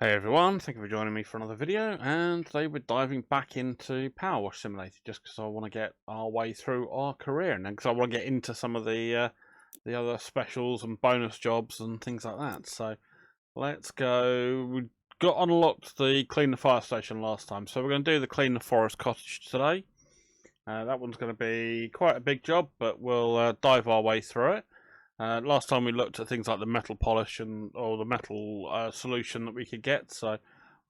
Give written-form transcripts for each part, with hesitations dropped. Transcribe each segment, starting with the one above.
Hey everyone, thank you for joining me for another video, and today we're diving back into PowerWash Simulator just because I want to get our way through our career and because I want to get into some of the other specials and bonus jobs and things like that. So let's go. We got unlocked the clean the fire station last time, so we're going to do the clean the forest cottage today. That one's going to be quite a big job, but we'll dive our way through it. Last time we looked at things like the metal polish or the metal solution that we could get, so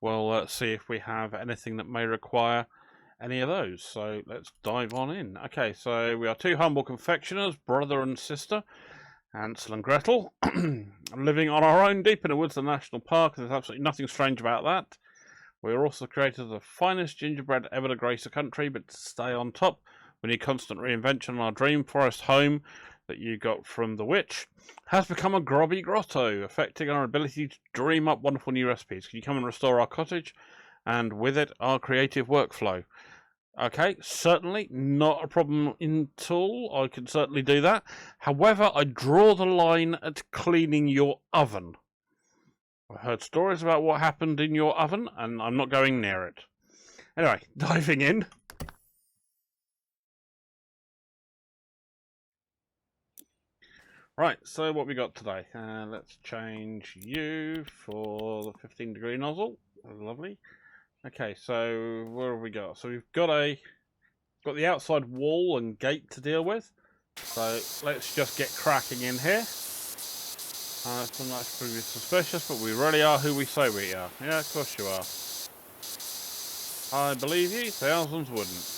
we'll see if we have anything that may require any of those. So let's dive on in. Okay, so we are two humble confectioners, brother and sister, Hansel and Gretel, living on our own deep in the woods of the national park. There's absolutely nothing strange about that. We are also creators of the finest gingerbread ever to grace a country, but to stay on top, we need constant reinvention. Our dream forest home that you got from the witch has become a grubby grotto, affecting our ability to dream up wonderful new recipes. Can you come and restore our cottage, and with it, our creative workflow? Okay, certainly not a problem at all. I can certainly do that. However, I draw the line at cleaning your oven. I've heard stories about what happened in your oven, and I'm not going near it. Anyway, diving in. Right, so what we got today? Let's change you for the 15-degree nozzle. Lovely. Okay, so where have we got? So we've got the outside wall and gate to deal with. So let's just get cracking in here. Some that's pretty suspicious, but we really are who we say we are. Yeah, of course you are. I believe you, thousands wouldn't.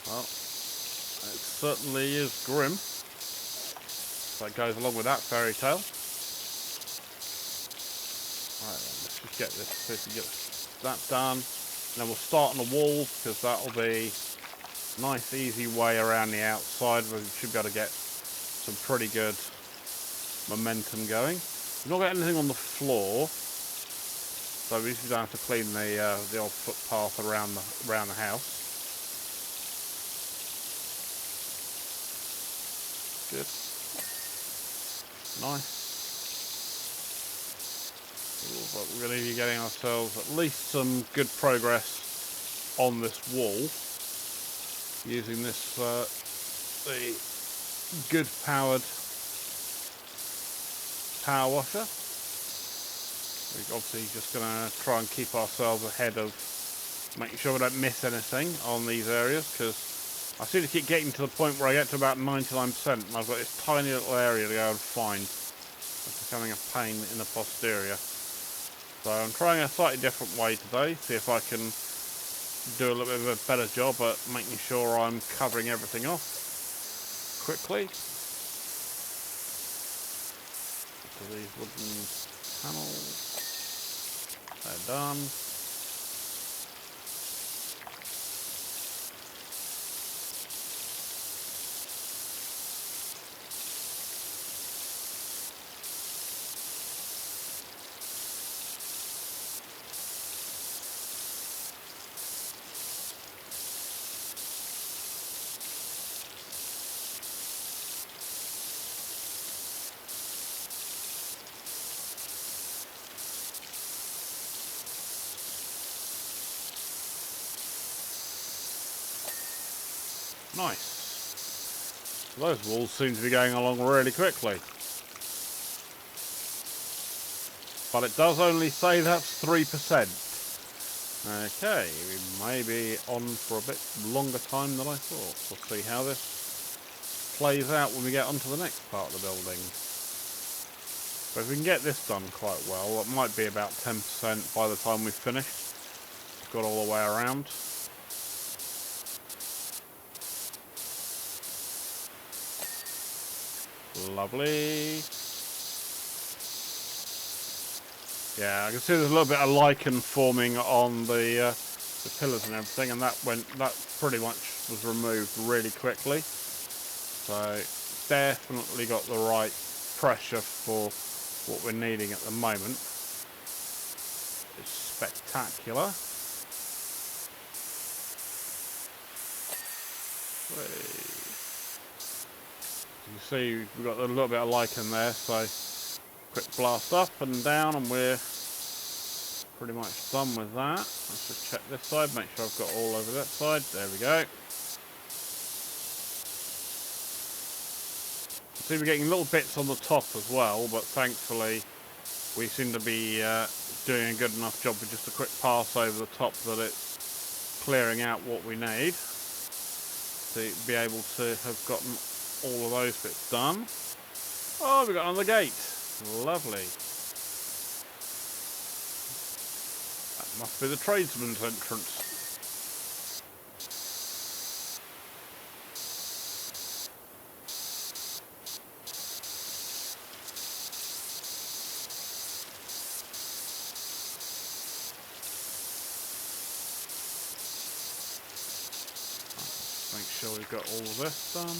Well, it certainly is grim. That goes along with that fairy tale. Right, let's just get this, get that done. And then we'll start on the wall because that'll be a nice, easy way around the outside. We should be able to get some pretty good momentum going. We've not got anything on the floor, so we usually don't have to clean the old footpath around the house. Good. Nice. But we're going to be getting ourselves at least some good progress on this wall using this the good powered power washer. We're obviously just going to try and keep ourselves ahead of making sure we don't miss anything on these areas, because I seem to keep getting to the point where I get to about 99% and I've got this tiny little area to go and find. It's becoming a pain in the posterior. So I'm trying a slightly different way today, see if I can do a little bit of a better job at making sure I'm covering everything off quickly. So these wooden panels, they're done. Nice. Those walls seem to be going along really quickly. But it does only say that's 3%. Okay, we may be on for a bit longer time than I thought. We'll see how this plays out when we get onto the next part of the building. But if we can get this done quite well, it might be about 10% by the time we've finished. Got all the way around. Lovely. Yeah, I can see there's a little bit of lichen forming on the pillars and everything, and that pretty much was removed really quickly. So definitely got the right pressure for what we're needing at the moment. It's spectacular. You see, we've got a little bit of lichen there, so quick blast up and down, and we're pretty much done with that. Let's just check this side, make sure I've got all over that side. There we go. See, we're getting little bits on the top as well, but thankfully we seem to be doing a good enough job with just a quick pass over the top that it's clearing out what we need to be able to have gotten all of those bits done. Oh, we got another gate. Lovely. That must be the tradesman's entrance. Make sure we've got all of this done.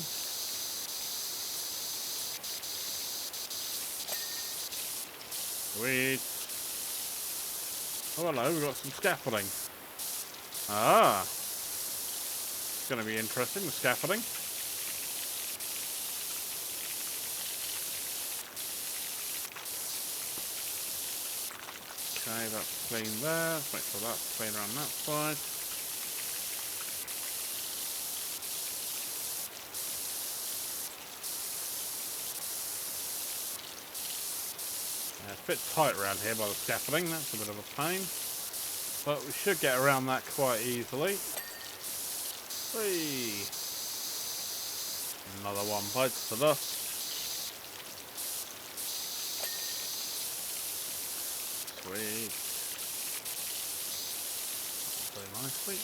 Sweet. Oh, hello, we've got some scaffolding. Ah. It's going to be interesting, the scaffolding. Okay, that's clean there. Let's make sure that's clean around that side. It's a bit tight around here by the scaffolding, that's a bit of a pain. But we should get around that quite easily. Whee! Another one bites the dust. Sweet. Very nicely.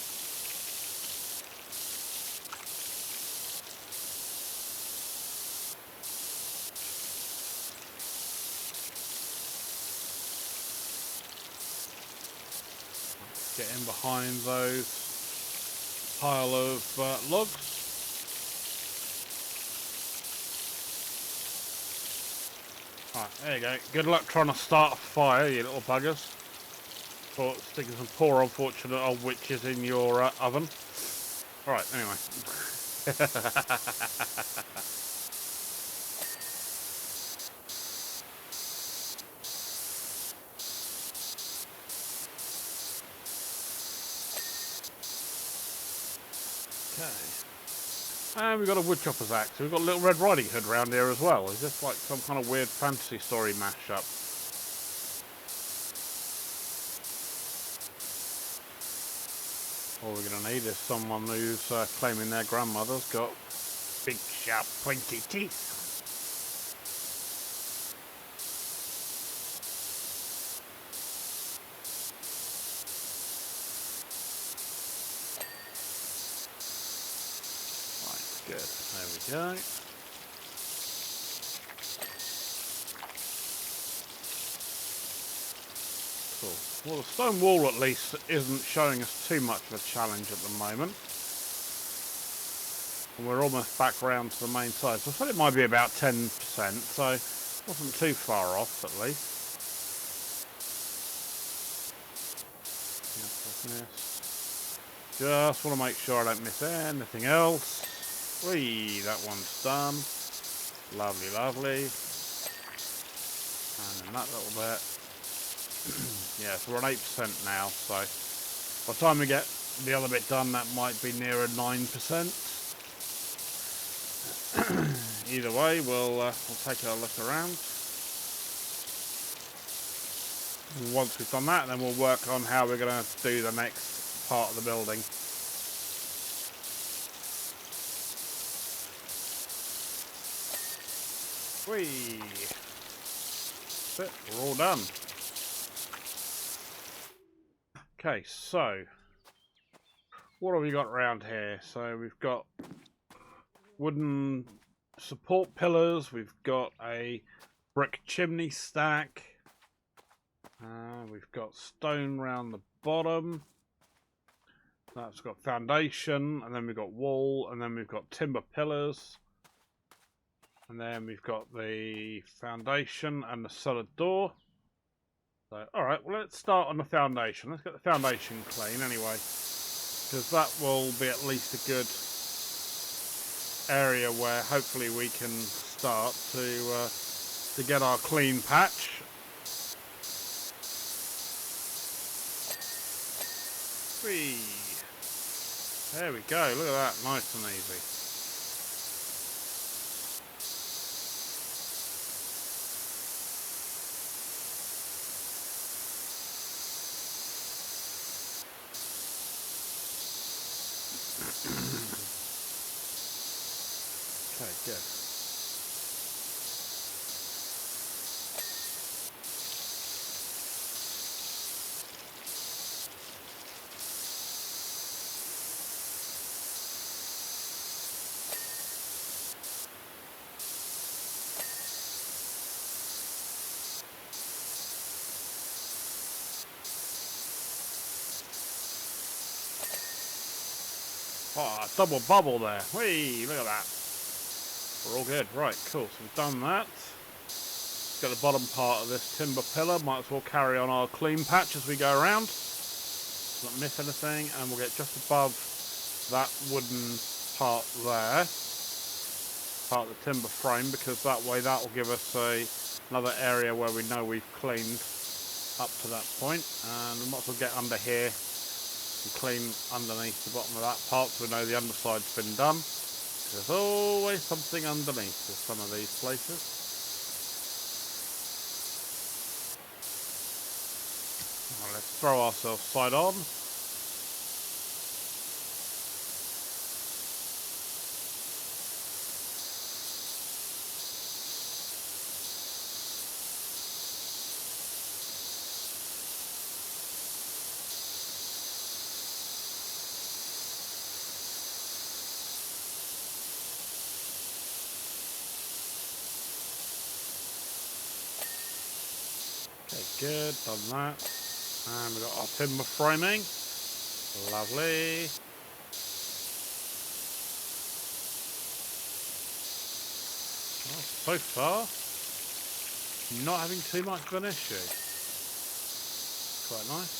Get in behind those pile of logs. Right, there you go. Good luck trying to start a fire, you little buggers. For sticking some poor unfortunate old witches in your oven. Alright, anyway. And we've got a woodchopper's axe. We've got a little Red Riding Hood round here as well. Is this like some kind of weird fantasy story mashup? All we're going to need is someone who's claiming their grandmother's got big, sharp, pointy teeth. Good, there we go. Cool. Well, the stone wall at least isn't showing us too much of a challenge at the moment. And we're almost back round to the main side. So I thought it might be about 10%, so it wasn't too far off at least. Just want to make sure I don't miss anything else. Whee, that one's done. Lovely, lovely. And then that little bit. Yeah, so we're on 8% now, so by the time we get the other bit done, that might be nearer 9%. Either way, we'll take a look around. And once we've done that, then we'll work on how we're going to do the next part of the building. Whee! That's it, we're all done. Okay, so what have we got around here? So we've got wooden support pillars, we've got a brick chimney stack, we've got stone round the bottom, that's got foundation, and then we've got wall, and then we've got timber pillars. And then we've got the foundation and the cellar door. So, alright, well, let's start on the foundation. Let's get the foundation clean anyway. Because that will be at least a good area where hopefully we can start to get our clean patch. Whee! There we go, look at that, nice and easy. Okay, good. Oh, double bubble there. Whee, look at that. We're all good. Right, cool. So we've done that. Got the bottom part of this timber pillar. Might as well carry on our clean patch as we go around. Not miss anything. And we'll get just above that wooden part there. Part of the timber frame, because that way that will give us another area where we know we've cleaned up to that point. And we might as well get under here and clean underneath the bottom of that part so we know the underside's been done. There's always something underneath with some of these places. Well, let's throw ourselves side on. Okay, good, done that. And we've got our timber framing. Lovely. Well, so far, not having too much of an issue. Quite nice.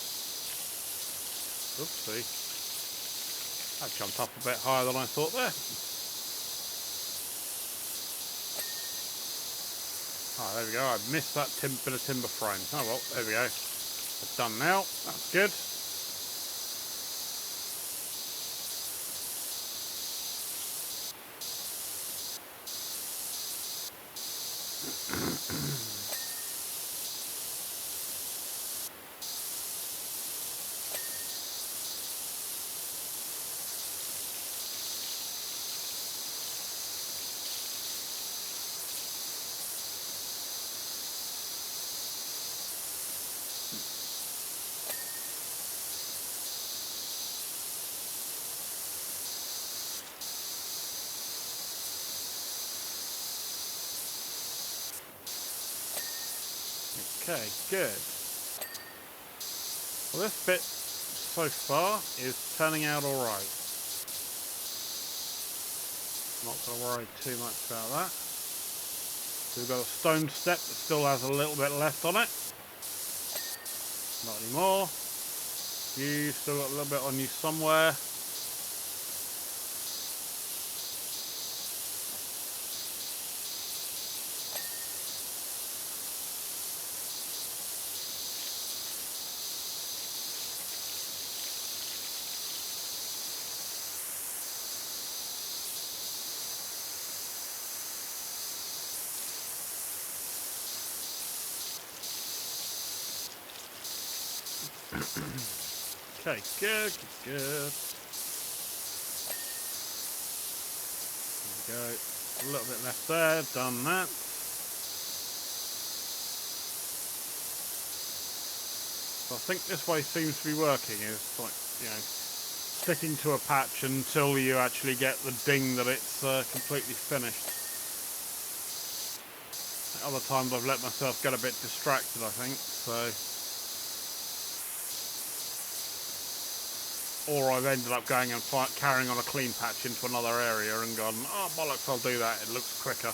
Oopsie. That jumped up a bit higher than I thought there. Oh, there we go. I missed that bit of timber frame. Oh well, there we go. It's done now. That's good. Okay, good. Well, this bit so far is turning out alright. Not going to worry too much about that. So we've got a stone step that still has a little bit left on it. Not anymore. You still got a little bit on you somewhere. Okay, good, good, good. There we go. A little bit left there, done that. So I think this way seems to be working, is like, you know, sticking to a patch until you actually get the ding that it's completely finished. Other times I've let myself get a bit distracted, I think, so... Or I've ended up going and carrying on a clean patch into another area and gone, oh bollocks, I'll do that, it looks quicker.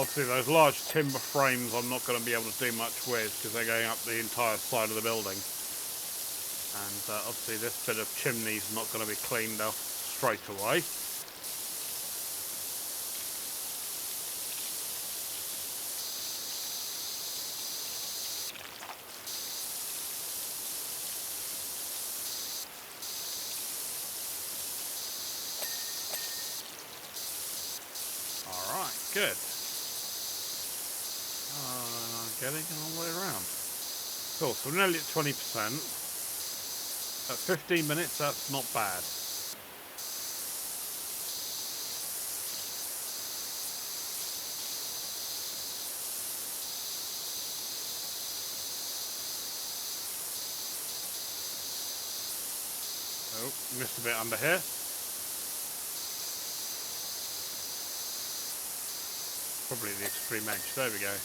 Obviously those large timber frames I'm not going to be able to do much with because they're going up the entire side of the building. And obviously this bit of chimney is not going to be cleaned off straight away. Alright, good. Getting all the way around. Cool, so we're nearly at 20%. At 15 minutes, that's not bad. Oh, missed a bit under here. Probably the extreme edge. There we go.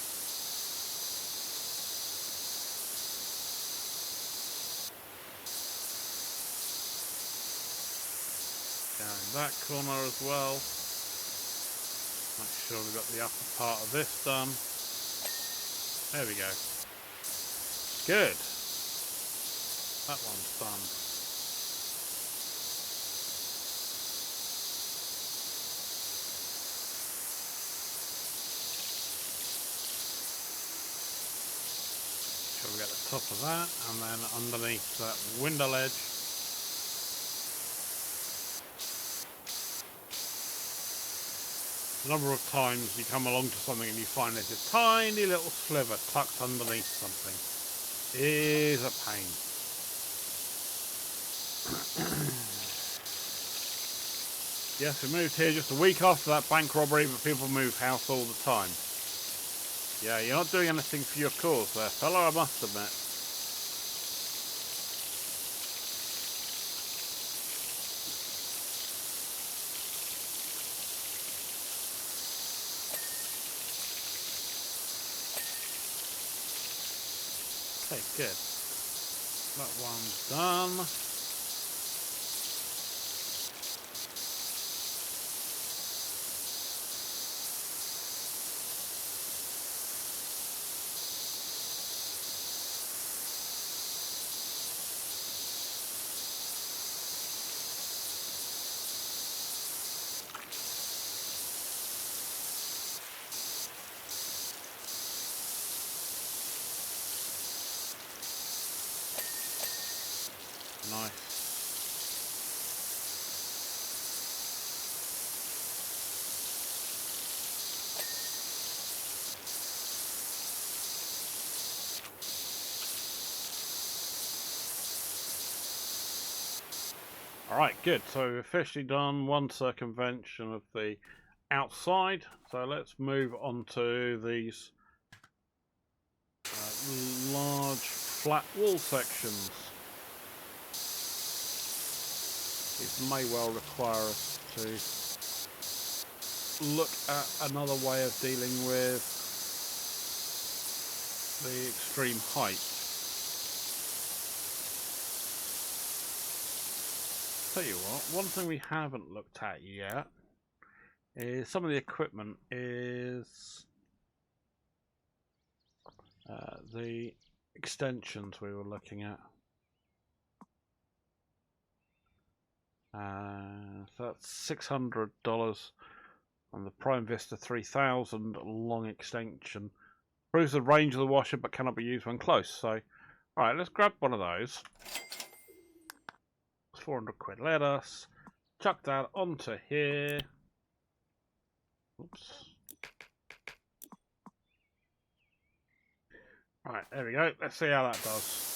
Down that corner as well. Make sure we've got the upper part of this done. There we go. Good. That one's done. So we get the top of that, and then underneath that window ledge. A number of times you come along to something and you find there's a tiny little sliver tucked underneath something. It is a pain. Yes, we moved here just a week after that bank robbery, but people move house all the time. Yeah, you're not doing anything for your cause there, fella, I must admit. Okay, good. That one's done. Nice. Alright, good. So we've officially done one circumvention of the outside. So let's move on to these large flat wall sections. These may well require us to look at another way of dealing with the extreme height. Tell you what, one thing we haven't looked at yet is some of the equipment is the extensions we were looking at. So that's $600 on the Prime Vista 3000 long extension. Proves the range of the washer but cannot be used when close. So, alright, let's grab one of those. 400 quid. Let us chuck that onto here. Oops. Right, there we go. Let's see how that does.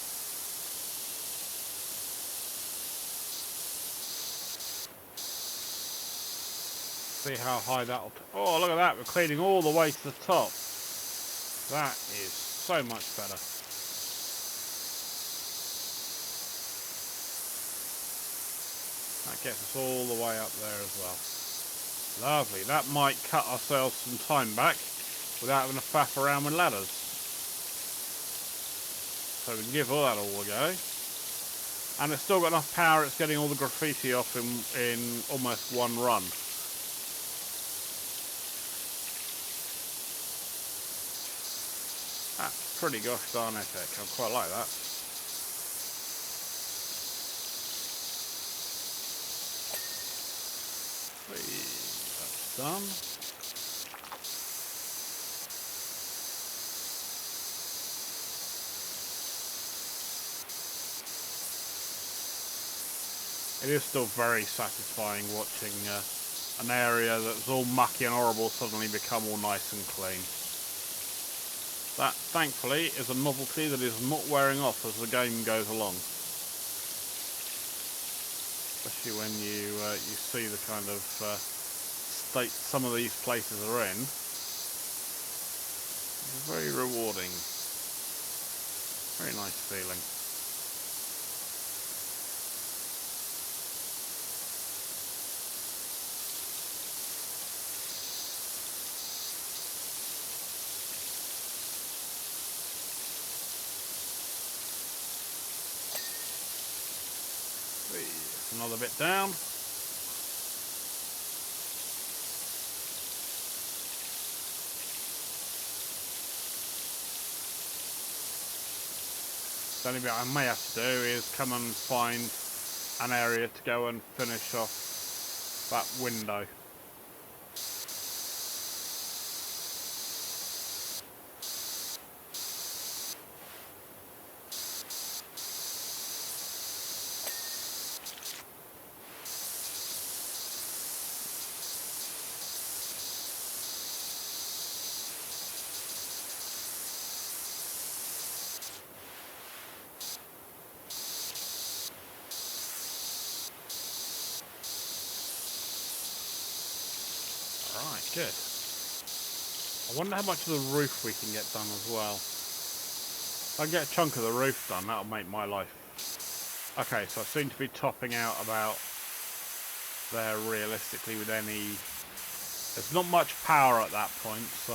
See how high that'll... Oh, look at that. We're cleaning all the way to the top. That is so much better. That gets us all the way up there as well. Lovely. That might cut ourselves some time back without having to faff around with ladders. So we can give all that all a go. And it's still got enough power, it's getting all the graffiti off in almost one run. That's pretty gosh darn epic. I quite like that. That's done. It is still very satisfying watching an area that's all mucky and horrible suddenly become all nice and clean. That, thankfully, is a novelty that is not wearing off as the game goes along. Especially when you see the kind of state some of these places are in. It's very rewarding. Very nice feeling. Another bit down. The only bit I may have to do is come and find an area to go and finish off that window. Right, good. I wonder how much of the roof we can get done as well. If I get a chunk of the roof done, that'll make my life... Okay, so I seem to be topping out about there realistically with any... There's not much power at that point, so...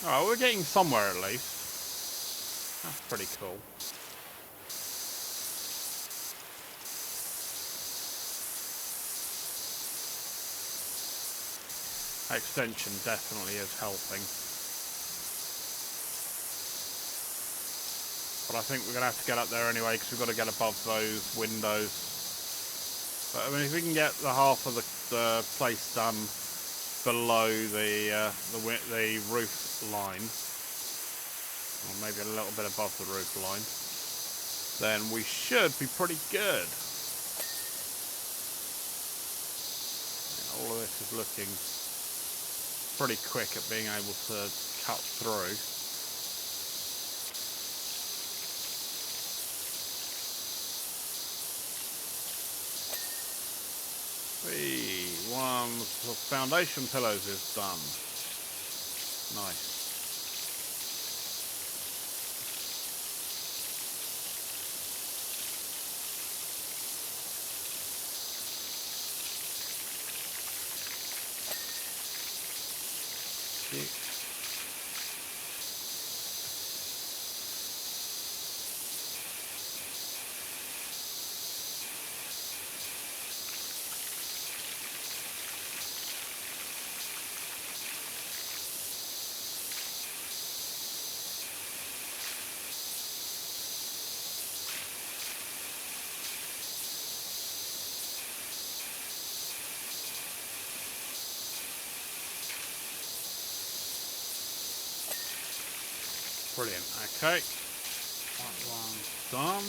Alright, we're getting somewhere at least. That's pretty cool. Extension definitely is helping. But I think we're going to have to get up there anyway because we've got to get above those windows. But I mean, if we can get the half of the place done below the roof line, or maybe a little bit above the roof line, then we should be pretty good. All of this is looking pretty quick at being able to cut through. One of the foundation pillars is done. Nice. Brilliant. Okay. That one's done.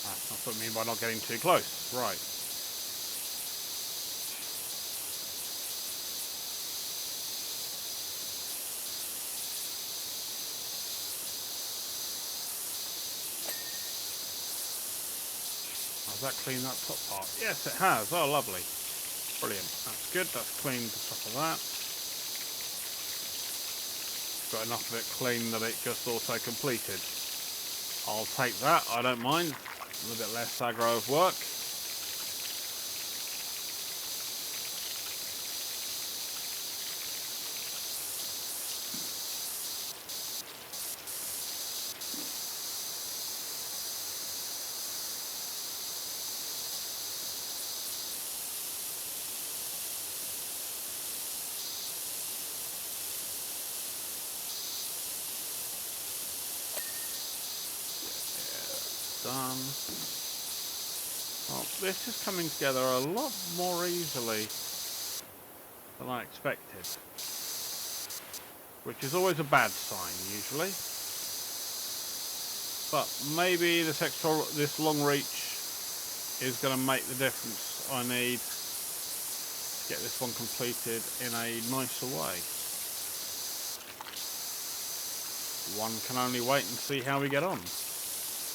That's what I mean by not getting too close. Right. Has that cleaned that top part? Yes, it has. Oh, lovely. Brilliant. That's good. That's cleaned the top of that. Got enough of it clean that it just auto completed. I'll take that. I don't mind. A little bit less aggro of work. Well, this is coming together a lot more easily than I expected, which is always a bad sign usually. But maybe this long reach is going to make the difference I need to get this one completed in a nicer way. One can only wait and see how we get on.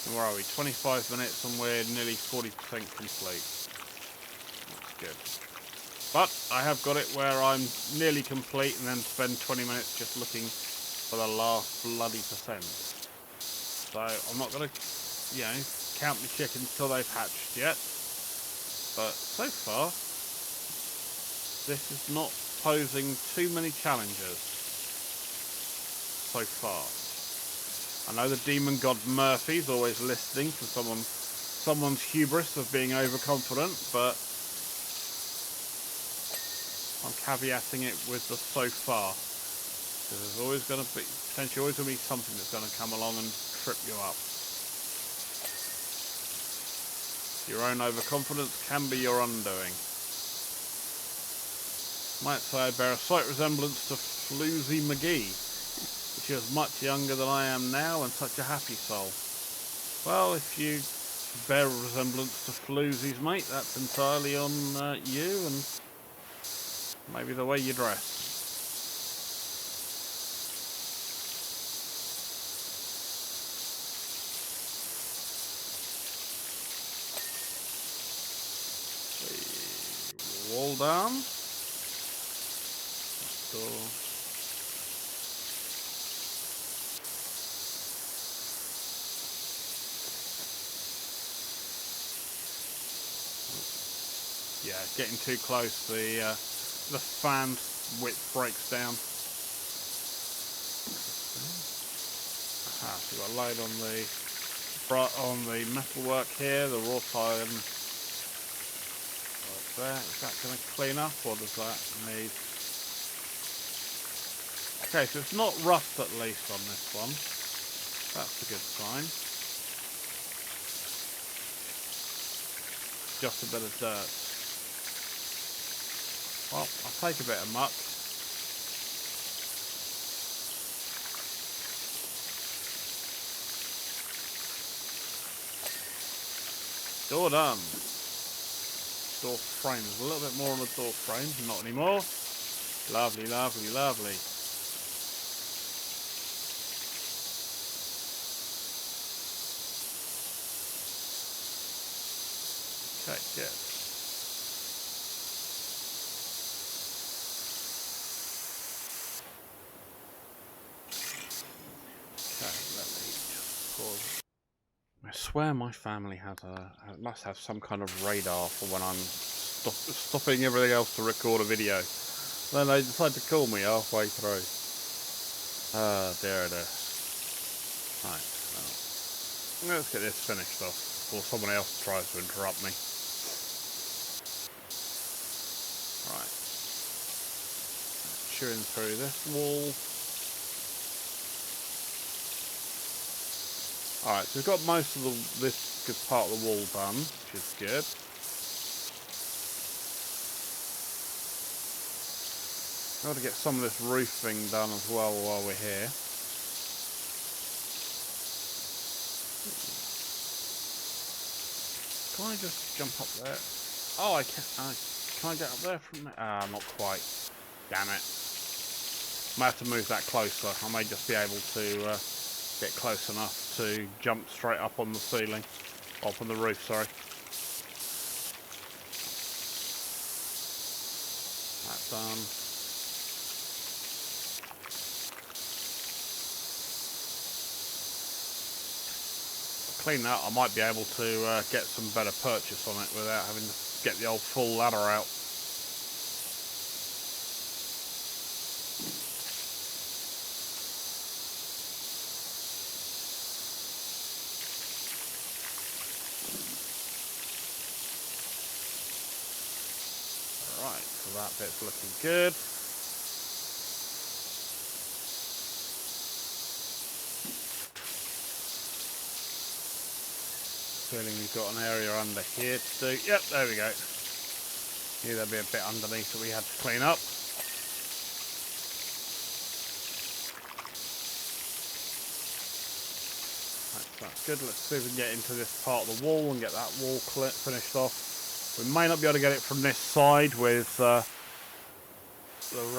And where are we? 25 minutes and we're nearly 40% complete. That's good. But I have got it where I'm nearly complete and then spend 20 minutes just looking for the last bloody percent. So I'm not going to, count the chickens till they've hatched yet. But so far, this is not posing too many challenges. So far. I know the demon god Murphy's always listening for someone's hubris of being overconfident, but I'm caveating it with the so far. Because there's always going to be, potentially always going to be something that's going to come along and trip you up. Your own overconfidence can be your undoing. Might say I bear a slight resemblance to Floozy McGee. She was much younger than I am now and such a happy soul. Well, if you bear a resemblance to Floozy's, mate, that's entirely on you and maybe the way you dress. The wall down. Door. Yeah, getting too close, the fan width breaks down. So we've got a load on the metalwork here, the wrought iron right there. Is that going to clean up, or does that need? Okay, so it's not rust at least on this one. That's a good sign. Just a bit of dirt. Well, I'll take a bit of muck. Door done. Door frame. There's a little bit more on the door frame. Not anymore. Lovely, lovely, lovely. Okay, good. I swear my family must have some kind of radar for when I'm stopping everything else to record a video. Then they decide to call me halfway through. Dear. Right, well, let's get this finished off before someone else tries to interrupt me. Right. Chewing through this wall. Alright, so we've got most of this good part of the wall done, which is good. Got to get some of this roofing done as well while we're here. Can I just jump up there? Oh, I can. Can I get up there from there? Ah, not quite. Damn it. I might have to move that closer. I may just be able to get close enough to jump straight up on the ceiling, up on the roof, sorry. That's done. Clean that, I might be able to get some better purchase on it without having to get the old full ladder out. Right, so that bit's looking good. feeling we've got an area under here to do. Yep, there we go. Here there'll be a bit underneath that we had to clean up. That's good. Let's see if we can get into this part of the wall and get that wall finished off. We may not be able to get it from this side with the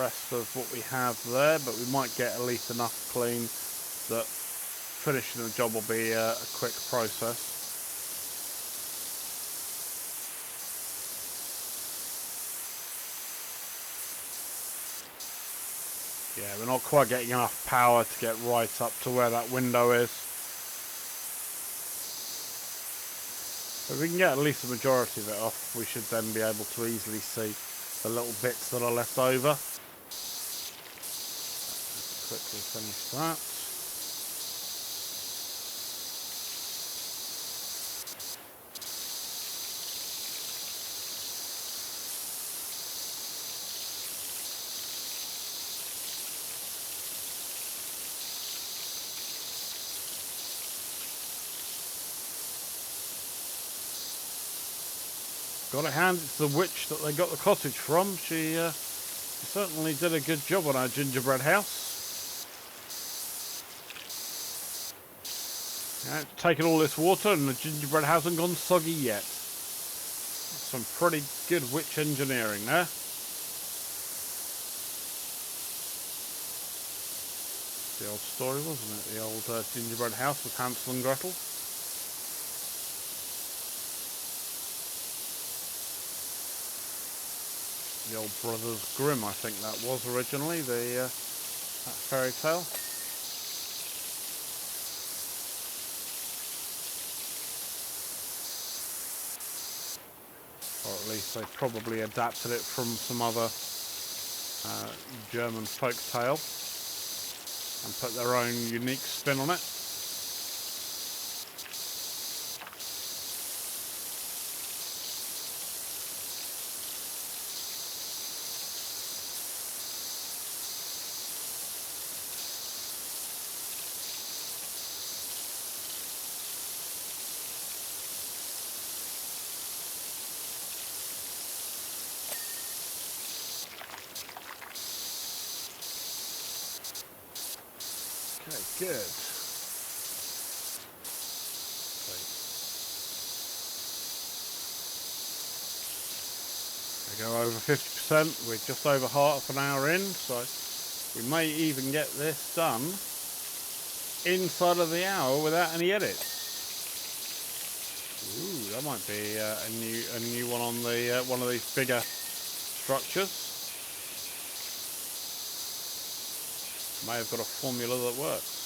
rest of what we have there, but we might get at least enough clean that finishing the job will be a quick process. Yeah, we're not quite getting enough power to get right up to where that window is. If we can get at least the majority of it off, we should then be able to easily see the little bits that are left over. Let's quickly finish that. Got to hand it to the witch that they got the cottage from. She certainly did a good job on our gingerbread house. Yeah, it's taken all this water and the gingerbread hasn't gone soggy yet. That's some pretty good witch engineering there. The old story, wasn't it? The old gingerbread house with Hansel and Gretel. The old Brothers Grimm, I think that was originally, that fairy tale. Or at least they probably adapted it from some other German folk tale and put their own unique spin on it. Okay, good. We go over 50%. We're just over half an hour in, so we may even get this done inside of the hour without any edits. Ooh, that might be a new one on the one of these bigger structures. May have got a formula that works.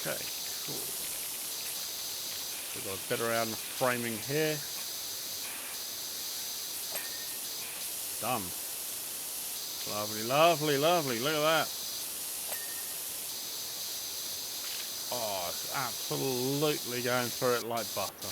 Okay, cool. We've got a bit around the framing here. Done. Lovely, lovely, lovely. Look at that. Oh, it's absolutely going through it like butter.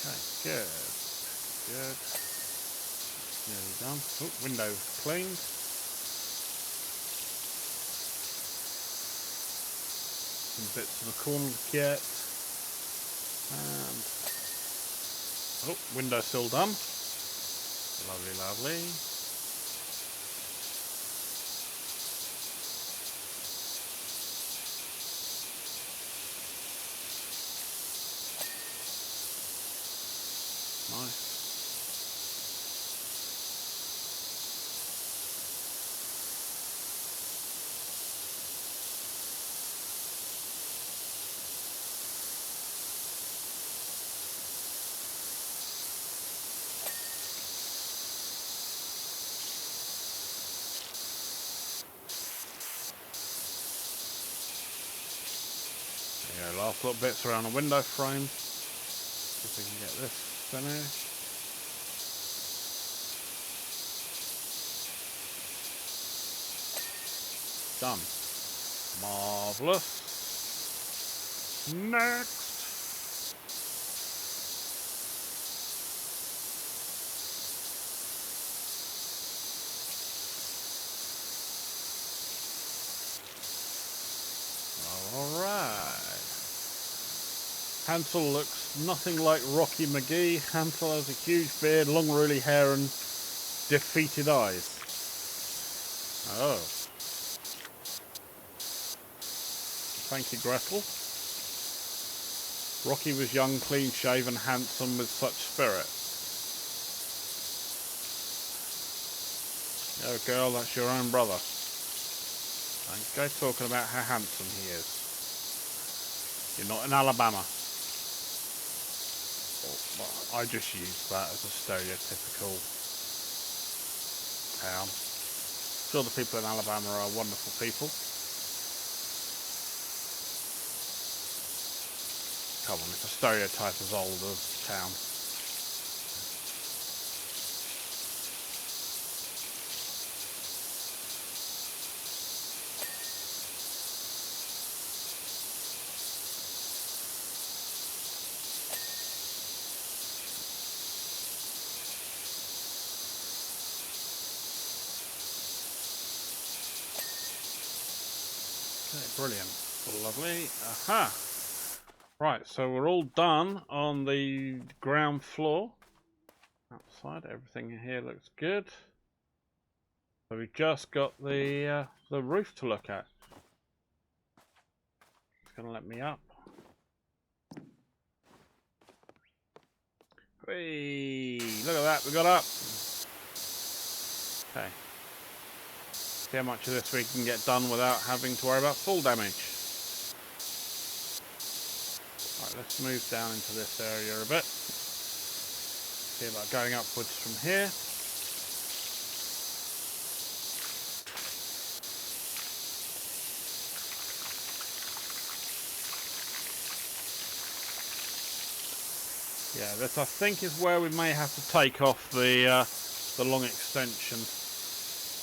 Okay, good. Good. Nearly done. Oh, window cleaned. Some bits in the corner to get. And oh, window sill done. Lovely, lovely. Yeah, last little bits around the window frame. See if we can get this finished. Done. Marvellous. Next. Alright. Hansel looks nothing like Rocky McGee. Hansel has a huge beard, long ruly hair and defeated eyes. Oh. Thank you, Gretel. Rocky was young, clean-shaven, handsome, with such spirit. Oh, girl, that's your own brother. Don't go talking about how handsome he is. You're not in Alabama. Oh, I just used that as a stereotypical town. I'm sure the people in Alabama are wonderful people. Come on, it's a stereotype as old as town. Okay, brilliant. Lovely. Aha! Right, so we're all done on the ground floor. Outside, everything here looks good. So we've just got the roof to look at. It's going to let me up. Hey, look at that, we got up. Okay. See how much of this we can get done without having to worry about fall damage. Right, let's move down into this area a bit. See about going upwards from here. Yeah, this I think is where we may have to take off the long extension.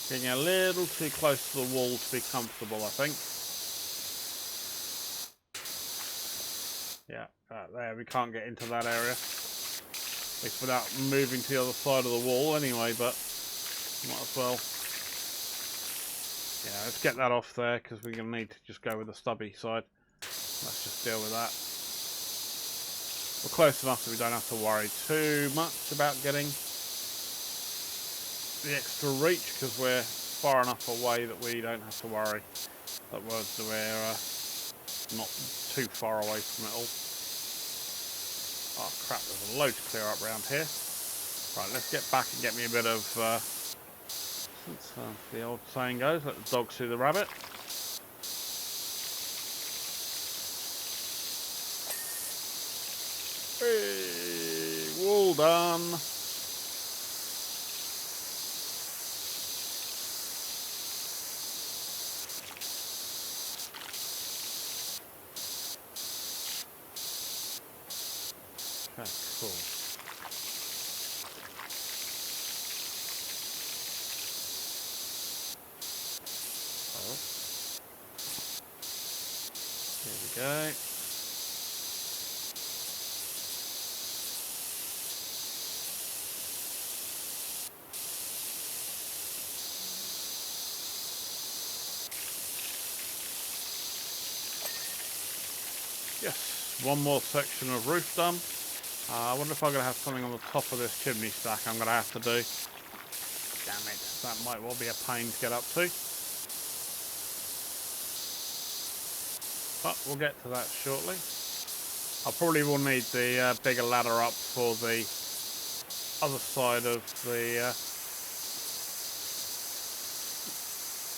Getting a little too close to the wall to be comfortable, I think. Yeah, there, we can't get into that area. At least without moving to the other side of the wall anyway, but might as well. Yeah, let's get that off there because we're going to need to just go with the stubby side. Let's just deal with that. We're close enough that we don't have to worry too much about getting the extra reach because we're far enough away that we don't have to worry that we're not too far away from it all. Oh crap, there's a load to clear up around here. Right, let's get back and get me a bit of, since the old saying goes, let the dog see the rabbit. Hey, wall done. Okay, cool. Oh. Here we go. Yes, one more section of roof done. I wonder if I'm going to have something on the top of this chimney stack I'm going to have to do. Damn it, that might well be a pain to get up to. But we'll get to that shortly. I probably will need the bigger ladder up for the other side of the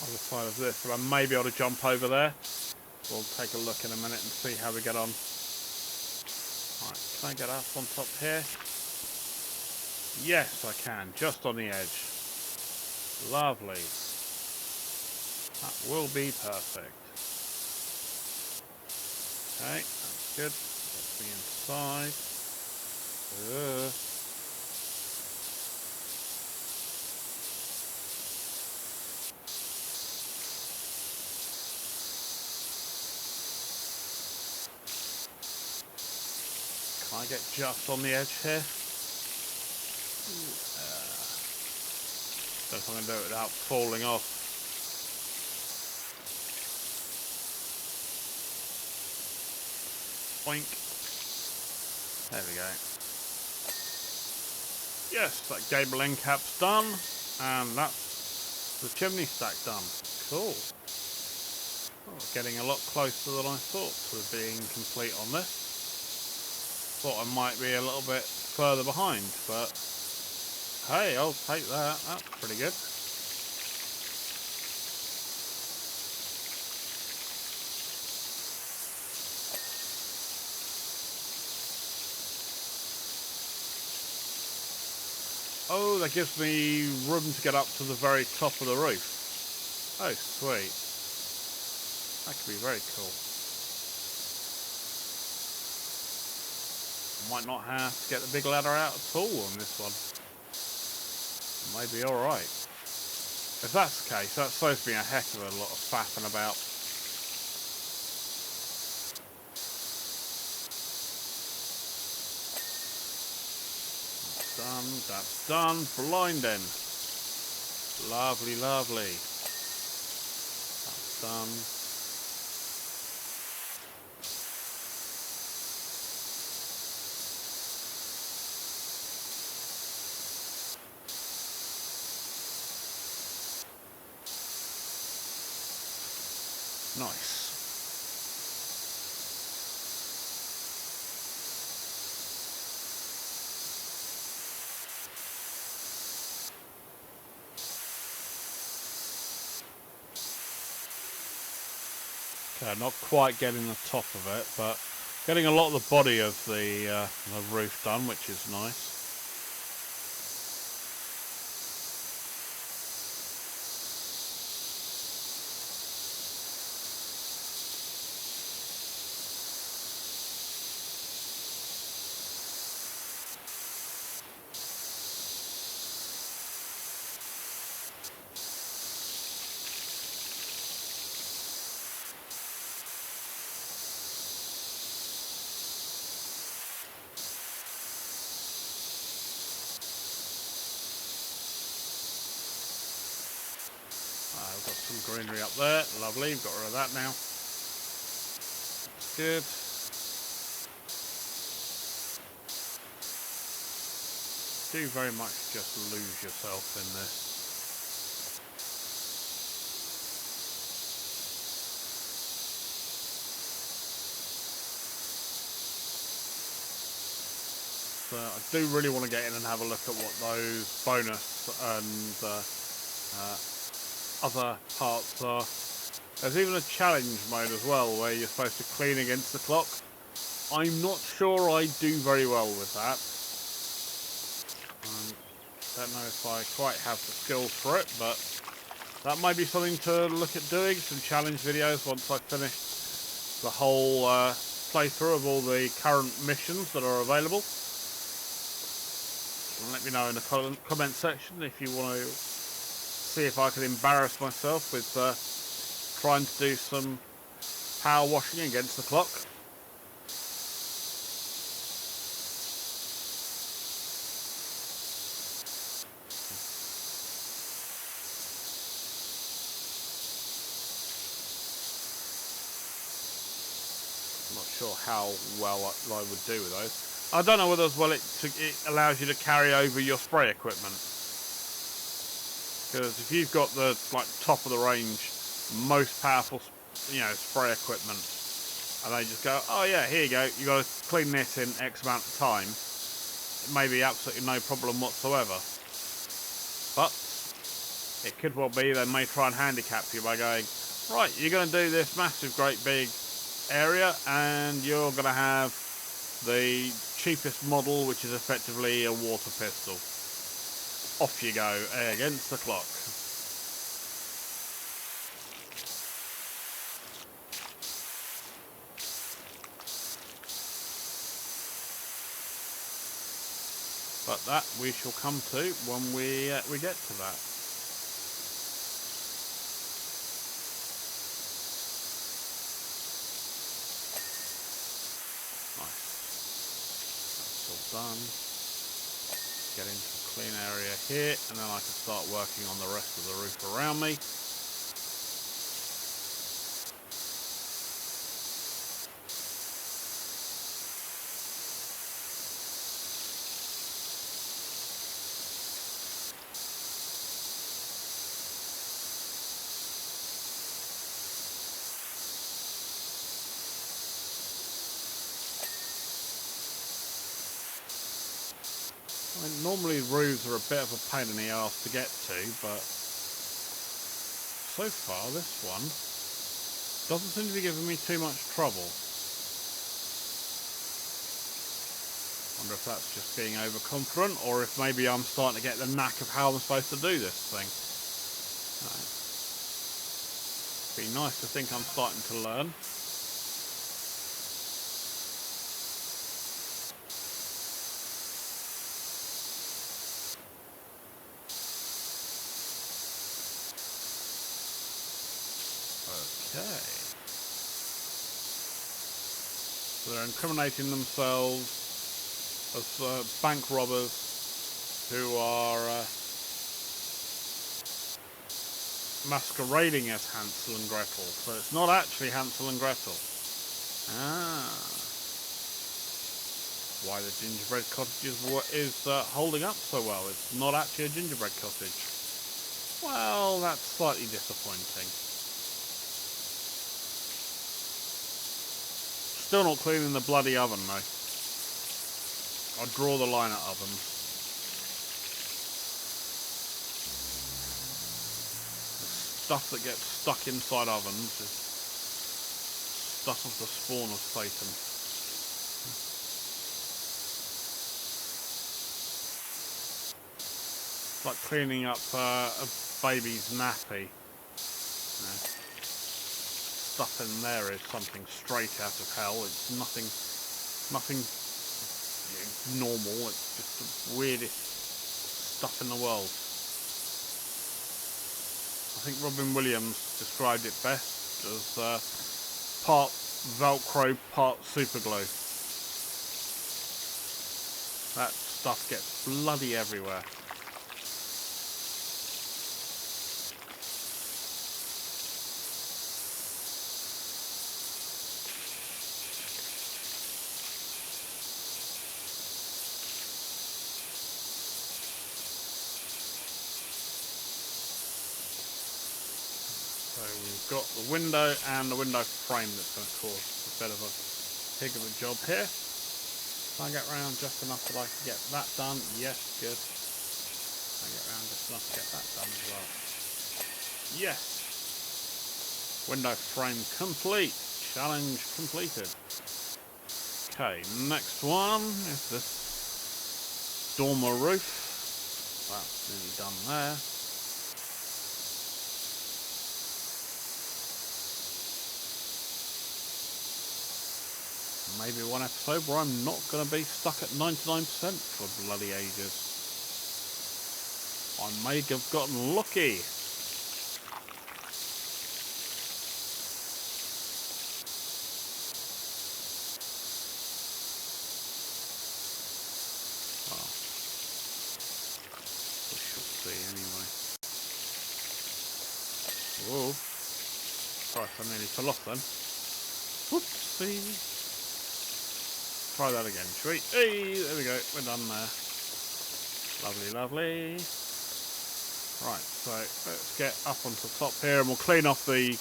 other side of this, but I may be able to jump over there. We'll take a look in a minute and see how we get on. Right, can I get up on top here? Yes, I can, just on the edge. Lovely. That will be perfect. Okay, that's good. Let's be inside. Ugh. Can I get just on the edge here? Don't know if I can do it without falling off. Boink. There we go. Yes, that gable end cap's done, and that's the chimney stack done. Cool. Oh, getting a lot closer than I thought to being complete on this. Thought I might be a little bit further behind, but hey, I'll take that. That's pretty good. Oh, that gives me room to get up to the very top of the roof. Oh, sweet. That could be very cool. Might not have to get the big ladder out at all on this one. Maybe alright. If that's the case, that saves me a heck of a lot of faffing about. That's done. Blinding. Lovely, lovely. That's done. Nice. Okay, not quite getting the top of it, but getting a lot of the body of the roof done, which is nice. We've got some greenery up there. Lovely. We've got rid of that now. That's good. Do very much just lose yourself in this. So I do really want to get in and have a look at what those bonus and other parts are. There's even a challenge mode as well where you're supposed to clean against the clock. I'm not sure I do very well with that. Don't know if I quite have the skills for it, but that might be something to look at doing, some challenge videos once I finish the whole playthrough of all the current missions that are available. And let me know in the comment section if you want to see if I can embarrass myself with trying to do some power washing against the clock. I'm not sure how well I would do with those. I don't know whether as well it allows you to carry over your spray equipment. Because if you've got the top of the range, most powerful, spray equipment, and they just go, oh yeah, here you go, you got to clean this in X amount of time, it may be absolutely no problem whatsoever. But it could well be they may try and handicap you by going, right, you're going to do this massive, great big area, and you're going to have the cheapest model, which is effectively a water pistol. Off you go against the clock. but that we shall come to when we get to that. Nice. That's all done. Get into a clean area here, and then I can start working on the rest of the roof around me. I mean, normally roofs are a bit of a pain in the arse to get to, but so far this one doesn't seem to be giving me too much trouble. Wonder if that's just being overconfident, or if maybe I'm starting to get the knack of how I'm supposed to do this thing. Be nice to think I'm starting to learn. Okay. So they're incriminating themselves as bank robbers who are masquerading as Hansel and Gretel. So it's not actually Hansel and Gretel. Why the gingerbread cottage is holding up so well. It's not actually a gingerbread cottage. Well, that's slightly disappointing. Still not cleaning the bloody oven though. I'll draw the line at ovens. The stuff that gets stuck inside ovens is stuff of the spawn of Satan. It's like cleaning up a baby's nappy. Stuff in there is something straight out of hell. It's nothing normal. It's just the weirdest stuff in the world. I think Robin Williams described it best as part Velcro, part superglue. That stuff gets bloody everywhere. So we've got the window and the window frame that's going to cause a bit of a pig of a job here. Can I get round just enough that I can get that done? Yes, good. Can I get round just enough to get that done as well? Yes! Window frame complete. Challenge completed. Okay, next one is this dormer roof. That's nearly done there. Maybe one episode where I'm not going to be stuck at 99% for bloody ages. I may have gotten lucky. Well, we shall see anyway. Whoa. Christ, I nearly fell off then. Whoopsie. Try that again, shall we? Hey, there we go, we're done there. Lovely, lovely. Right, so let's get up onto the top here and we'll clean off the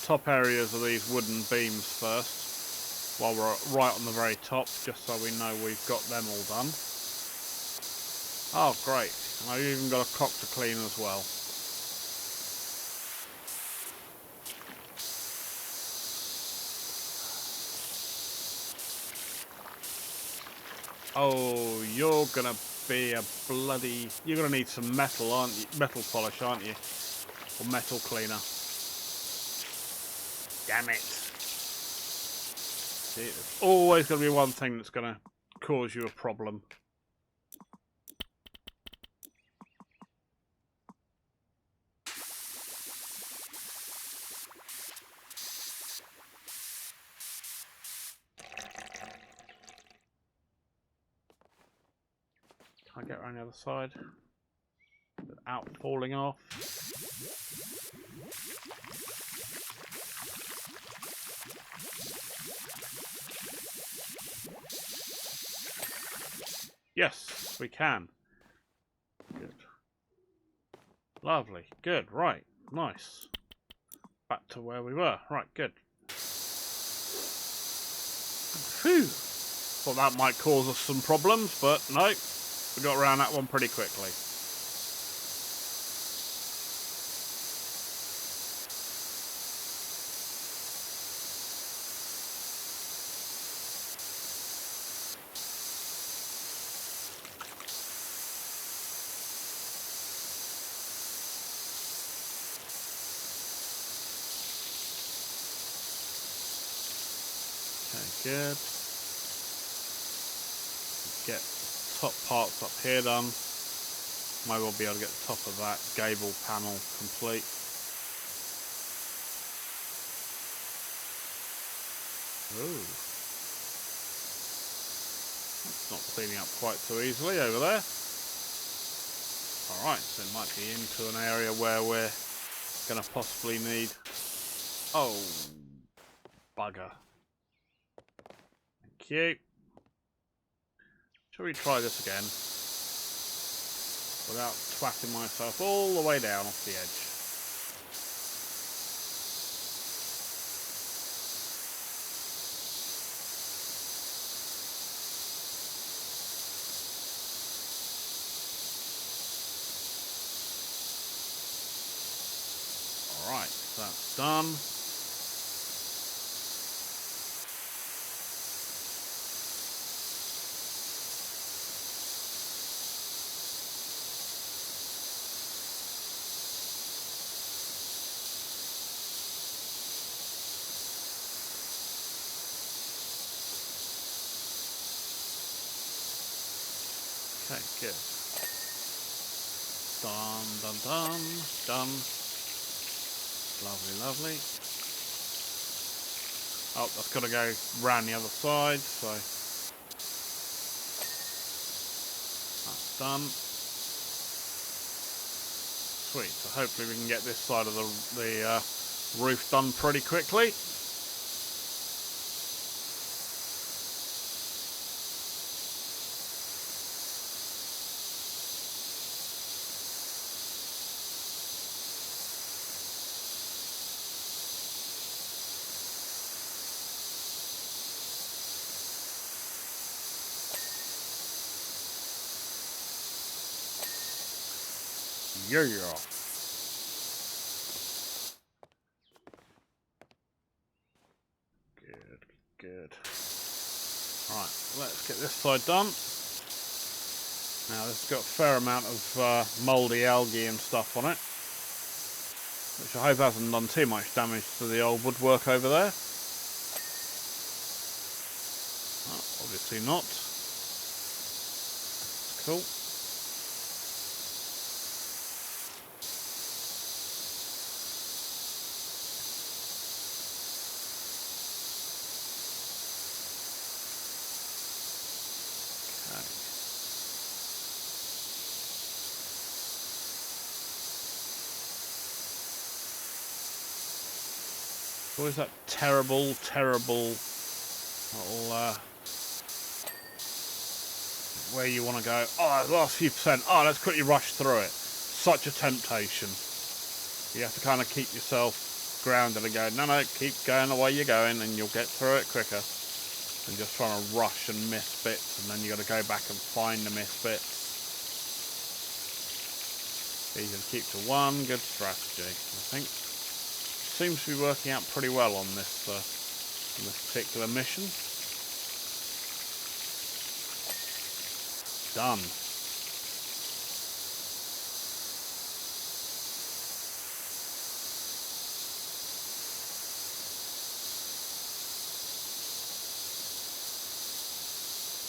top areas of these wooden beams first while we're right on the very top, just so we know we've got them all done. Oh, great. And I've even got a cock to clean as well. Oh, you're gonna be a bloody... You're gonna need some metal, aren't you? Metal polish, aren't you? Or metal cleaner. Damn it. See, there's always gonna be one thing that's gonna cause you a problem. Can I get around the other side without falling off? Yes, we can. Good. Lovely. Good. Right. Nice. Back to where we were. Right. Good. Phew. Thought that might cause us some problems, but no. We got around that one pretty quickly. Okay, good. Get top parts up here done. Might well be able to get the top of that gable panel complete. Ooh. That's not cleaning up quite so easily over there. Alright, so it might be into an area where we're going to possibly need... Oh, bugger. Thank you. Shall we try this again? Without twatting myself all the way down off the edge. Alright, so that's done. Okay, good. Done. Lovely, lovely. Oh, that's got to go round the other side, so that's done. Sweet, so hopefully we can get this side of the roof done pretty quickly. Yeah. Good. Right, let's get this side done. Now this has got a fair amount of mouldy algae and stuff on it, which I hope hasn't done too much damage to the old woodwork over there. Oh, obviously not. Cool. Always that terrible little where you want to go, oh, the last few percent, oh, let's quickly rush through it. Such a temptation. You have to kind of keep yourself grounded and go, no, keep going the way you're going and you'll get through it quicker than just trying to rush and miss bits, and then you got to go back and find the missed bits. Easy to keep to one, good strategy, I think. Seems to be working out pretty well on this particular mission. Done.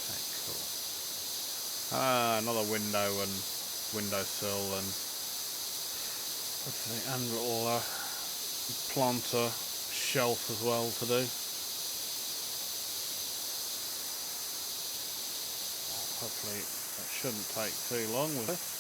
Okay, cool. Another window and windowsill and little planter shelf as well to do. Hopefully That shouldn't take too long with this.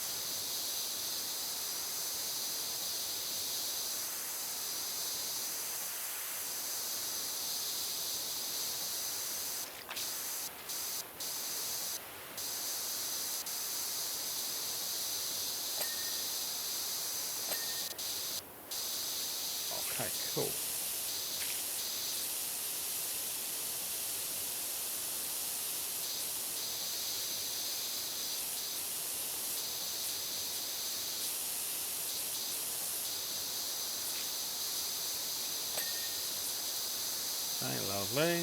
Okay, cool. Okay, lovely.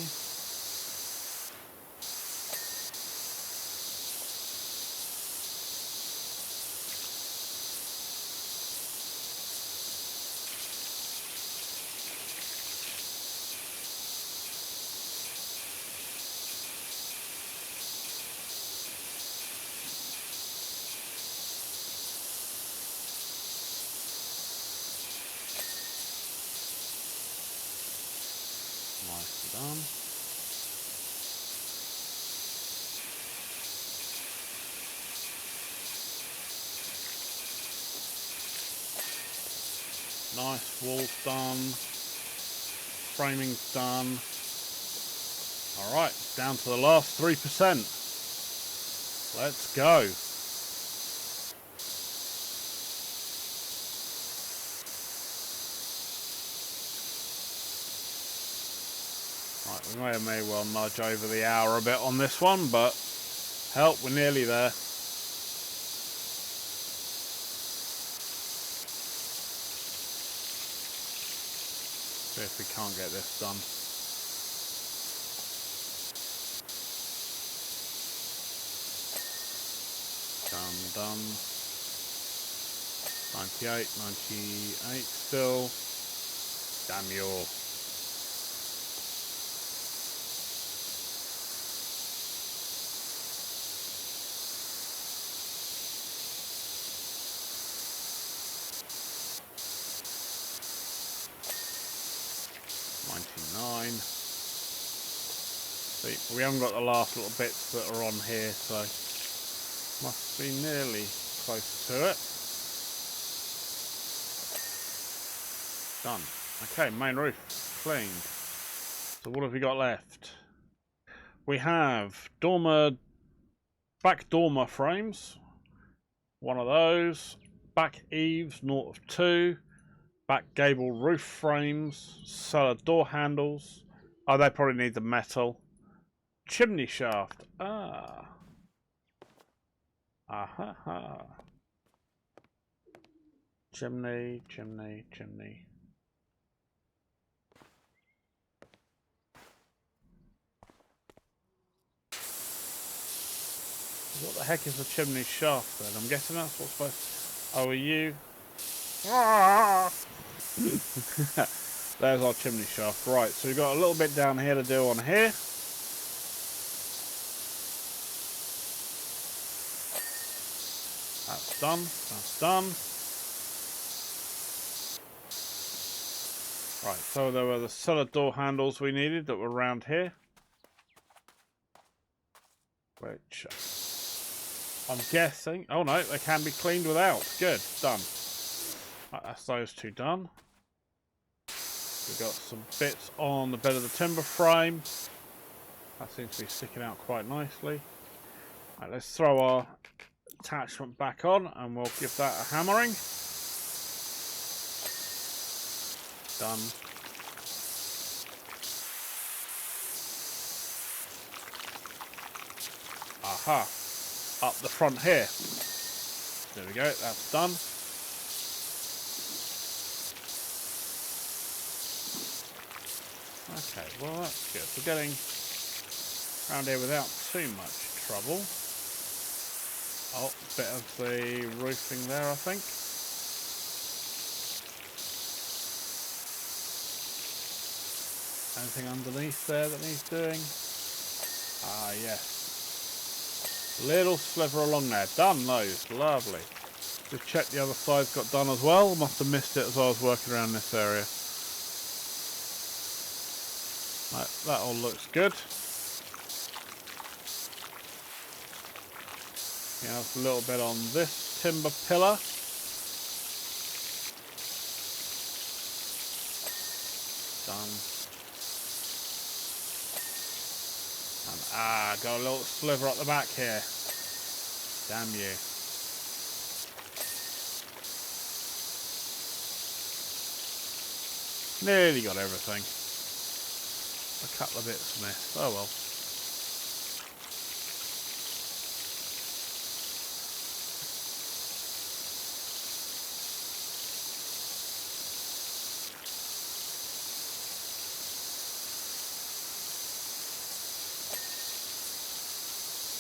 Nicely done. Nice, wall's done. Framing's done. Alright, down to the last 3%. Let's go. Right, we may well nudge over the hour a bit on this one, but help, we're nearly there. See if we can't get this done. Done. 98, 98 still. Damn you all. See, we haven't got the last little bits that are on here, so must be nearly close to it. Done. Okay, main roof cleaned. So what have we got left? We have back dormer frames. One of those. Back eaves, 0 of 2. Back gable roof frames. Cellar door handles. Oh, they probably need the metal. Chimney shaft. Ah. Aha. Chimney. What the heck is a chimney shaft then? I'm guessing that's what's supposed to... Oh, are you? Ah! There's our chimney shaft. Right, so we've got a little bit down here to do on here. That's done. That's done. Right, so there were the cellar door handles we needed that were around here. Which I'm guessing... Oh no, they can be cleaned without. Good, done. Right, that's those two done. We've got some bits on the bed of the timber frame. That seems to be sticking out quite nicely. Right, let's throw our attachment back on and we'll give that a hammering. Done. Aha. Up the front here. There we go, that's done. Okay, well that's good. We're getting around here without too much trouble. Oh, bit of the roofing there, I think. Anything underneath there that needs doing? Ah, yes. Little sliver along there. Done those. Lovely. Just check the other side's got done as well. Must have missed it as I was working around this area. Right, that all looks good. Yeah, a little bit on this timber pillar. Done. And got a little sliver at the back here. Damn you. Nearly got everything. A couple of bits missed. Oh well.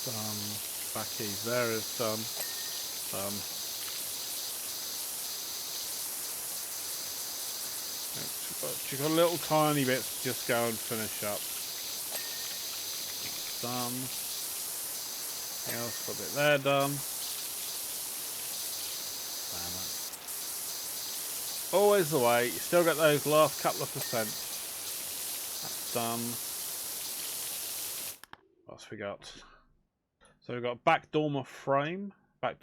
Done. Back ease there is done. Done. You've got little tiny bits to just go and finish up. Done. Anything else? Got a bit there done. Damn it. Always the way. You still got those last couple of percent. That's done. What else we got? So we've got back dormer frame, back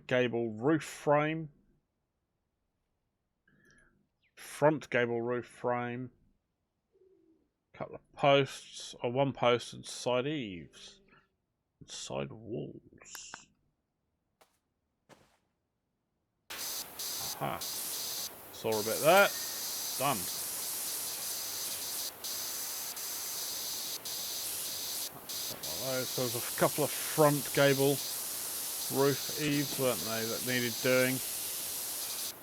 gable roof frame, front gable roof frame, couple of posts, or one post and side eaves, and side walls. Aha. Saw a bit there. Done. So there's a couple of front gable roof eaves, weren't they, that needed doing.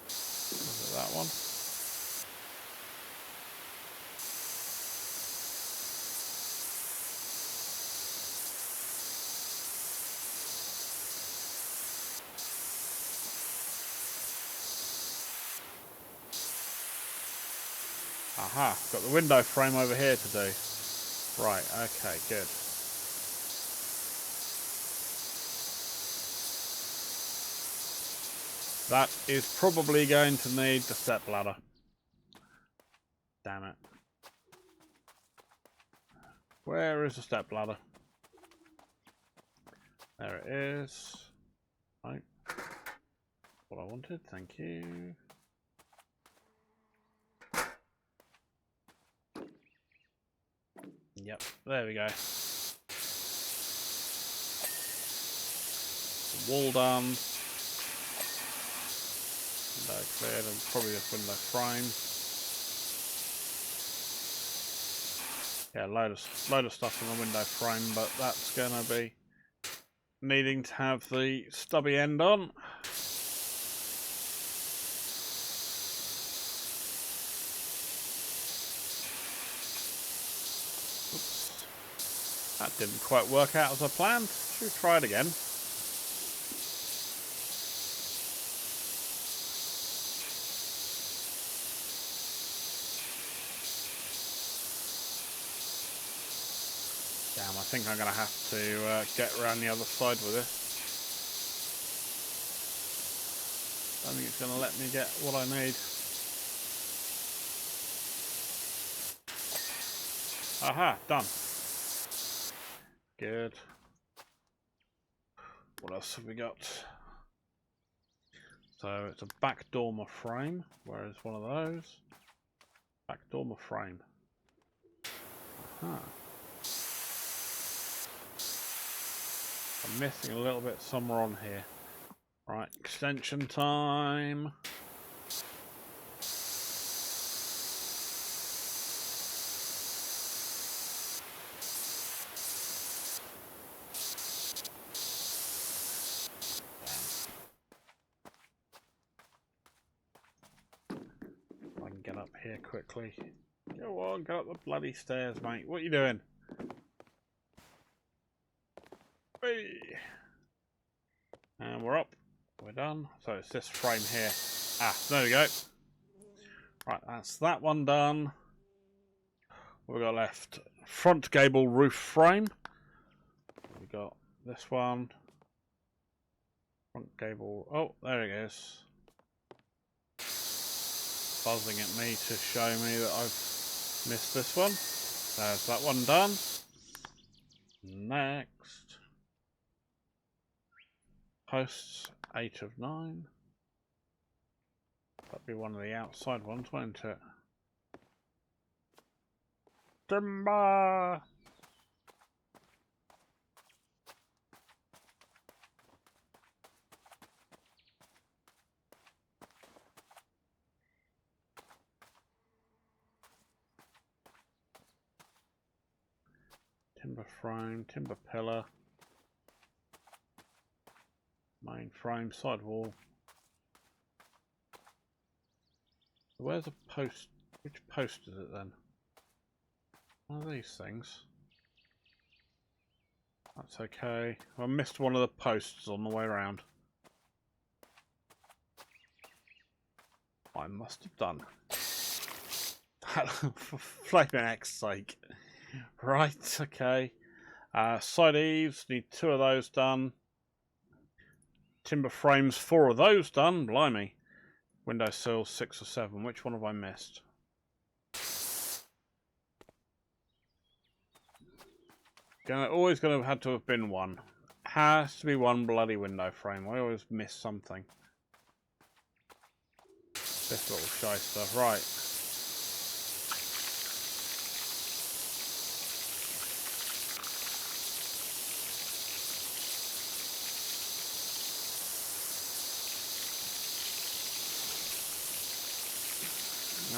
Was it that one? Aha, got the window frame over here to do. Right, okay, good. That is probably going to need the step ladder. Damn it. Where is the step ladder? There it is. Right. What I wanted, thank you. Yep, there we go. The wall done. Window cleared, and probably this window frame. Yeah, load of stuff on the window frame, but that's going to be needing to have the stubby end on. Oops. That didn't quite work out as I planned. Should we try it again? Damn, I think I'm going to have to get around the other side with this. I don't think it's going to let me get what I need. Aha, done. Good. What else have we got? So it's a back dormer frame. Where is one of those? Back dormer frame. Aha. I'm missing a little bit somewhere on here. Right, extension time. I can get up here quickly. Go on, go up the bloody stairs, mate. What are you doing? Hey. And we're up. We're done. So it's this frame here. Ah, there we go. Right, that's that one done. What we got left? Front gable roof frame. We got this one. Front gable. Oh, there it is. Buzzing at me to show me that I've missed this one. There's that one done. Next. Posts, 8 of 9. That'd be one of the outside ones, won't it? Timber! Timber frame, timber pillar. Main frame, sidewall. Where's a post? Which post is it then? One of these things. That's okay. I missed one of the posts on the way around. I must have done. For flaming X's sake. Right, okay. Side eaves, need 2 of those done. Timber frames, 4 of those done. Blimey. Window sills, 6 or 7. Which one have I missed? Always going to have had to have been one. Has to be one bloody window frame. I always miss something. This little shyster. Right.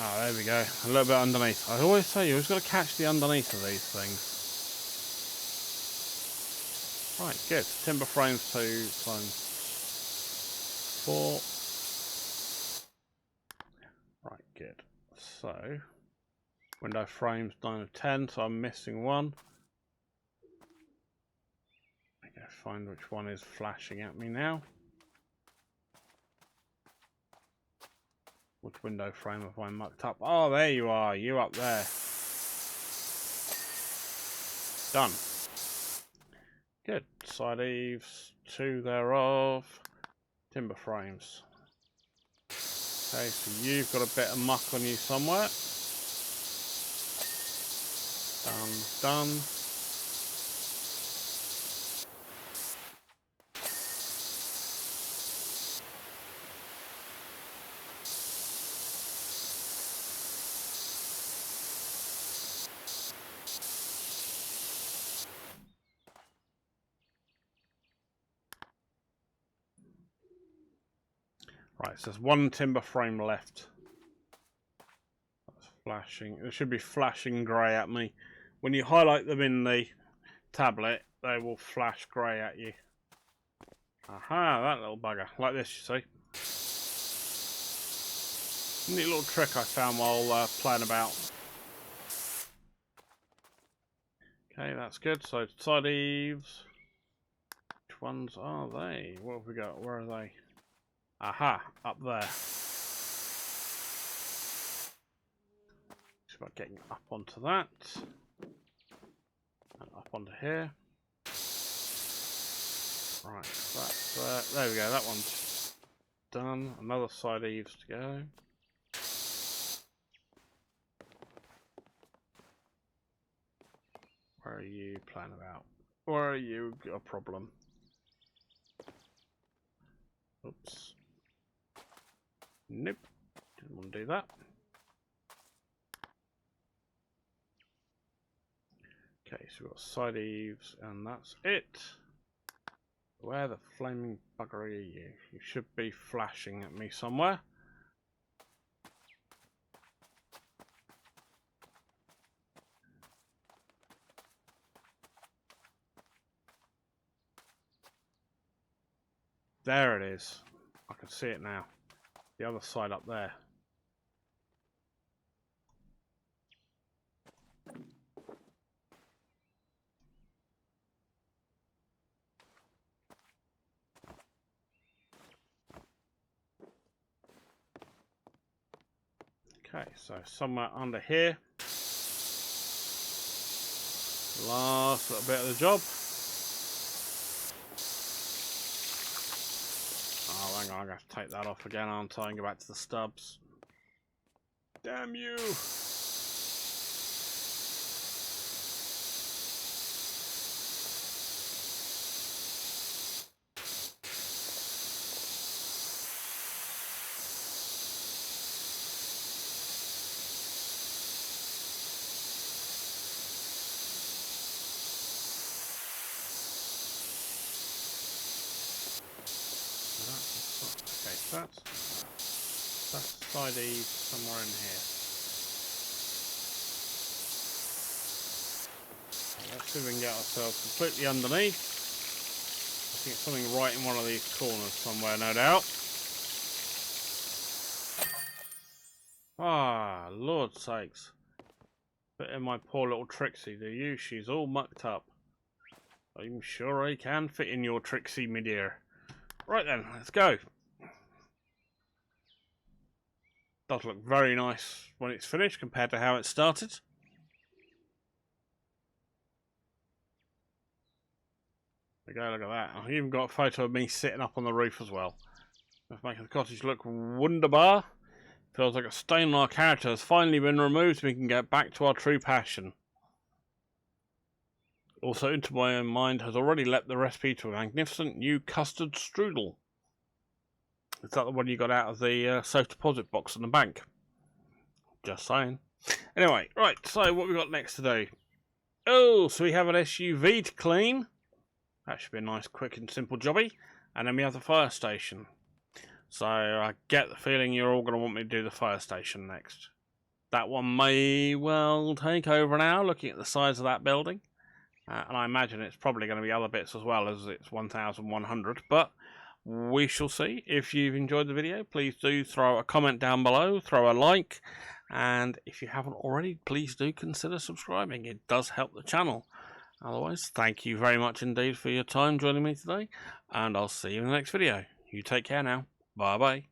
Oh, there we go. A little bit underneath. I always say you always got to catch the underneath of these things. Right, good. Timber frames 2 times 4. Right, good. So, window frames 9 of 10, so I'm missing one. Okay, find which one is flashing at me now. Which window frame have I mucked up? Oh, there you are. You up there. Done. Good. Side eaves, 2 thereof. Timber frames. Okay, so you've got a bit of muck on you somewhere. Done. Right, so there's 1 timber frame left. That's flashing. It should be flashing grey at me. When you highlight them in the tablet, they will flash grey at you. Aha, that little bugger. Like this, you see. Neat little trick I found while playing about. Okay, that's good. So, side eaves. Which ones are they? What have we got? Where are they? Aha, up there. Just about getting up onto that. And up onto here. Right, that's there we go, that one's done. Another side eaves to go. Where are you playing about? Where are you? Got a problem. Oops. Nope. Didn't want to do that. Okay, so we've got side eaves, and that's it. Where the flaming bugger are you? You should be flashing at me somewhere. There it is. I can see it now. The other side up there. Okay, so somewhere under here. Last little bit of the job. Oh, hang on, I'm going to take that off again, aren't I, and go back to the stubs. Damn you! That's side eave somewhere in here. Let's see if we can get ourselves completely underneath. I think it's something right in one of these corners somewhere, no doubt. Ah, Lord's sakes. Bit in my poor little Trixie, do you? She's all mucked up. I'm sure I can fit in your Trixie, me dear. Right then, let's go. Does look very nice when it's finished compared to how it started. There we go, look at that. I've even got a photo of me sitting up on the roof as well. That's making the cottage look wunderbar. Feels like a stain on our character has finally been removed so we can get back to our true passion. Also into my mind has already leapt the recipe to a magnificent new custard strudel. Is that the one you got out of the safe deposit box in the bank? Just saying. Anyway, right, so what we got next to do? Oh, so we have an SUV to clean. That should be a nice, quick and simple jobby. And then we have the fire station. So I get the feeling you're all going to want me to do the fire station next. That one may well take over an hour looking at the size of that building. And I imagine it's probably going to be other bits as well, as it's 1,100. But we shall see. If you've enjoyed the video, please do throw a comment down below, throw a like. And if you haven't already, please do consider subscribing. It does help the channel. Otherwise, thank you very much indeed for your time joining me today. And I'll see you in the next video. You take care now. Bye bye.